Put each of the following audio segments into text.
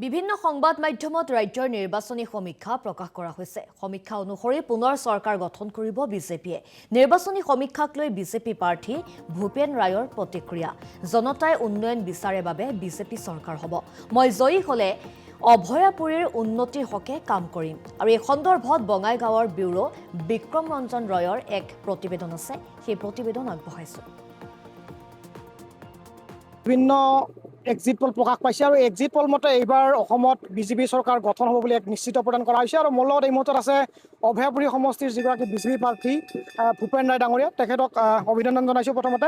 বিভিন্ন সংবাদ মাধ্যমত ৰাজ্যৰ নিৰ্বাচনী সমীক্ষা প্ৰকাশ কৰা হৈছে। সমীক্ষা অনুসৰি পুনৰ চৰকাৰ গঠন কৰিব বিজেপিয়ে। নিৰ্বাচনী সমীক্ষাক লৈ বিজেপি প্ৰাৰ্থী ভূপেন ৰায়ৰ প্ৰতিক্ৰিয়া। জনতাই উন্নয়ন বিচাৰে বাবে বিজেপি চৰকাৰ হ'ব। মই জয়ী হ'লে অভয়াপুৰীৰ উন্নতিৰ হকে কাম কৰিম। আৰু এই সন্দৰ্ভত বঙাইগাঁৱৰ ব্যুৰো বিক্ৰম ৰঞ্জন ৰয়ৰ এক প্ৰতিবেদন আছে, সেই প্ৰতিবেদন আগবঢ়াইছো। বিভিন্ন এক্সিট পল প্ৰকাশ পাইছে আৰু এক্সিট পল মতে এইবাৰ অসমত বিজেপি চৰকাৰ গঠন হ'ব বুলি এক নিশ্চিত প্ৰদান কৰা হৈছে। আৰু মোৰ লগত এই মুহূৰ্তত আছে অভয়াপুৰী সমষ্টিৰ যিগৰাকী বিজেপি প্ৰাৰ্থী ভূপেন ৰায় ডাঙৰীয়া, তেখেতক অভিনন্দন জনাইছোঁ। প্ৰথমতে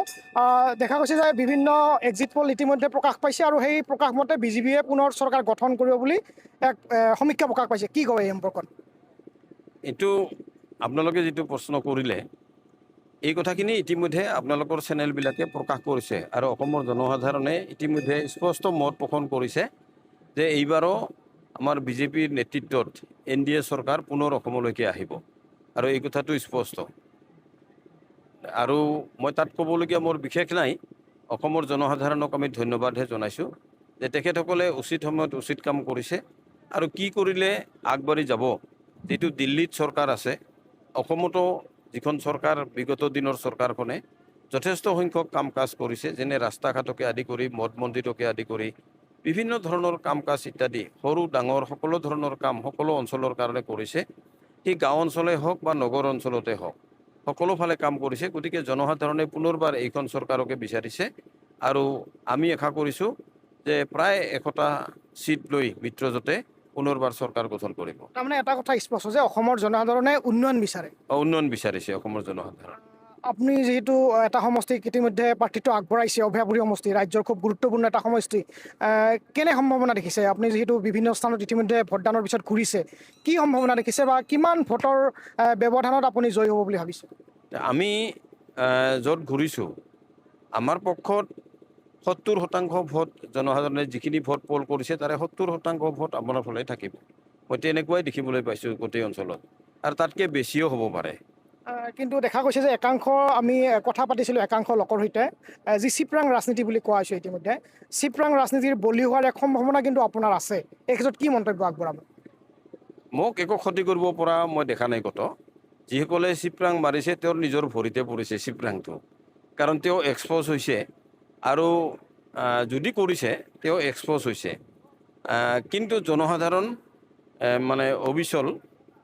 দেখা গৈছে যে বিভিন্ন এক্সিট পল ইতিমধ্যে প্ৰকাশ পাইছে আৰু সেই প্ৰকাশ মতে বিজেপিয়ে পুনৰ চৰকাৰ গঠন কৰিব বুলি এক সমীক্ষা প্ৰকাশ পাইছে। কি কয় এই সম্পৰ্কত? এইটো আপোনালোকে যিটো প্ৰশ্ন কৰিলে, এই কথাখিনি ইতিমধ্যে আপোনালোকৰ চেনেলবিলাকে প্ৰকাশ কৰিছে আৰু অসমৰ জনসাধাৰণে ইতিমধ্যে স্পষ্ট মত পোষণ কৰিছে যে এইবাৰো আমাৰ বিজেপিৰ নেতৃত্বত NDA চৰকাৰ পুনৰ অসমলৈকে আহিব আৰু এই কথাটো স্পষ্ট। আৰু মই তাত ক'বলগীয়া মোৰ বিশেষ নাই। অসমৰ জনসাধাৰণক আমি ধন্যবাদহে জনাইছোঁ যে তেখেতসকলে উচিত সময়ত উচিত কাম কৰিছে আৰু কি কৰিলে আগবাঢ়ি যাব। যিটো দিল্লীত চৰকাৰ আছে, অসমতো যিখন চৰকাৰ বিগত দিনৰ চৰকাৰখনে যথেষ্ট সংখ্যক কাম কাজ কৰিছে, যেনে ৰাস্তা ঘাটকে আদি কৰি মঠ মন্দিৰকে আদি কৰি বিভিন্ন ধৰণৰ কাম কাজ ইত্যাদি সৰু ডাঙৰ সকলো ধৰণৰ কাম সকলো অঞ্চলৰ কাৰণে কৰিছে। সেই গাঁও অঞ্চলেই হওক বা নগৰ অঞ্চলতে হওক সকলো ফালে কাম কৰিছে। গতিকে জনসাধাৰণে পুনৰবাৰ এইখন চৰকাৰকে বিচাৰিছে আৰু আমি আশা কৰিছোঁ যে প্ৰায় 100টা চিট লৈ মিত্ৰজোঁটে পুনৰবাৰ চৰকাৰ গঠন কৰিব। তাৰমানে এটা কথা স্পষ্ট যে অসমৰ জনসাধাৰণে উন্নয়ন বিচাৰে। উন্নয়ন বিচাৰিছে অসমৰ জনসাধাৰণ। আপুনি যিহেতু এটা সমষ্টিক ইতিমধ্যে প্ৰাৰ্থিত্ব আগবঢ়াইছে, অভয়াপুৰী সমষ্টি ৰাজ্যৰ খুব গুৰুত্বপূৰ্ণ এটা সমষ্টি, কেনে সম্ভাৱনা দেখিছে? আপুনি যিহেতু বিভিন্ন স্থানত ইতিমধ্যে ভোটদানৰ পিছত ঘূৰিছে, কি সম্ভাৱনা দেখিছে বা কিমান ভোটৰ ব্যৱধানত আপুনি জয়ী হ'ব বুলি ভাবিছে? আমি য'ত ঘূৰিছোঁ, আমাৰ পক্ষত 70% ভোট জনসাধাৰণে যিখিনি ভোট পল কৰিছে তাৰে 70% ভোট আপোনাৰ ফালে থাকিব। মই তেনেকুৱাই দেখিবলৈ পাইছোঁ গোটেই অঞ্চলত, আৰু তাতকৈ বেছিও হ'ব পাৰে। কিন্তু দেখা গৈছে যে একাংশ আমি কথা পাতিছিলোঁ একাংশ লোকৰ সৈতে, যি চিপৰাং ৰাজনীতি বুলি কোৱা হৈছে ইতিমধ্যে, চিপৰাং ৰাজনীতিৰ বলি হোৱাৰ এক সম্ভাৱনা কিন্তু আপোনাৰ আছে। এই ক্ষেত্ৰত কি মন্তব্য আগবঢ়াব? মোক একো ক্ষতি কৰিব পৰা মই দেখা নাই কত। যিসকলে চিপৰাং মাৰিছে তেওঁৰ নিজৰ ভৰিতে পৰিছে চিপৰাংটো, কাৰণ তেওঁ এক্সপ'জ হৈছে আৰু যদি কৰিছে তেওঁ এক্সপ'জ হৈছে। কিন্তু জনসাধাৰণ মানে অবিচল,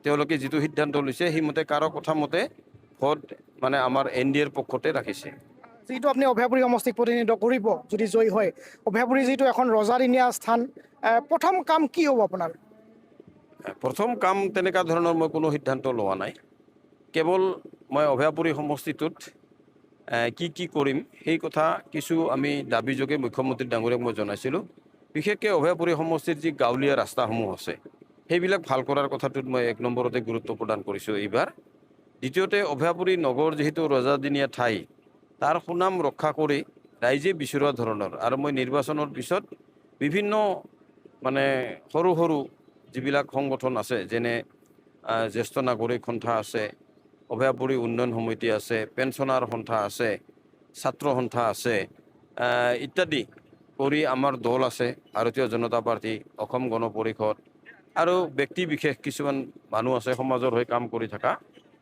তেওঁলোকে যিটো সিদ্ধান্ত লৈছে সেইমতে কাৰো কথা মতে ভোট মানে আমাৰ NDAৰ পক্ষতে ৰাখিছে। যিটো আপুনি অভয়াপুৰী সমষ্টিক প্ৰতিনিধিত্ব কৰিব যদি জয়ী হয়, অভয়াপুৰী যিটো এখন ৰজাদিনীয়া স্থান, প্ৰথম কাম কি হ'ব আপোনাৰ? প্ৰথম কাম তেনেকুৱা ধৰণৰ মই কোনো সিদ্ধান্ত লোৱা নাই। কেৱল মই অভয়াপুৰী সমষ্টিটোত কি কৰিম সেই কথা কিছু আমি দাবীযোগে মুখ্যমন্ত্ৰী ডাঙৰীয়াক মই জনাইছিলোঁ। বিশেষকৈ অভয়াপুৰী সমষ্টিৰ যি গাঁৱলীয়া ৰাস্তাসমূহ আছে সেইবিলাক ভাল কৰাৰ কথাটোত মই 1 নম্বৰতে গুৰুত্ব প্ৰদান কৰিছোঁ এইবাৰ। দ্বিতীয়তে অভয়াপুৰী নগৰ যিহেতু ৰজাদিনীয়া ঠাই, তাৰ সুনাম ৰক্ষা কৰি ৰাইজে বিচৰা ধৰণৰ, আৰু মই নিৰ্বাচনৰ পিছত বিভিন্ন মানে সৰু সৰু যিবিলাক সংগঠন আছে, যেনে জ্যেষ্ঠ নাগৰিক সন্থা আছে, অভয়াপুৰী উন্নয়ন সমিতি আছে, পেঞ্চনাৰ সন্থা আছে, ছাত্ৰ সন্থা আছে ইত্যাদি কৰি আমাৰ দল আছে, ভাৰতীয় জনতা পাৰ্টি, অসম গণ পৰিষদ, আৰু ব্যক্তি বিশেষ কিছুমান মানুহ আছে সমাজৰ হৈ কাম কৰি থকা,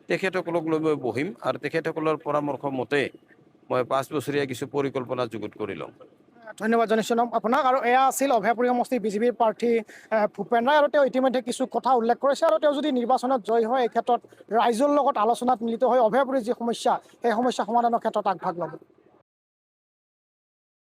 তেখেতসকলক লৈ মই বহিম আৰু তেখেতসকলৰ পৰামৰ্শ মতে মই 5 বছৰীয়া কিছু পৰিকল্পনা যুগুত কৰি ল'ম। ধন্যবাদ জনাইছোঁ আপোনাক। আৰু এয়া আছিল অভয়াপুৰী সমষ্টি বিজেপিৰ প্ৰাৰ্থী ভূপেন ৰায়, আৰু তেওঁ ইতিমধ্যে কিছু কথা উল্লেখ কৰিছে। আৰু তেওঁ যদি নিৰ্বাচনত জয়ী হয়, এই ক্ষেত্ৰত ৰাইজৰ লগত আলোচনাত মিলিত হৈ অভয়াপুৰীৰ যি সমস্যা সেই সমস্যা সমাধানৰ ক্ষেত্ৰত আগভাগ ল'ব।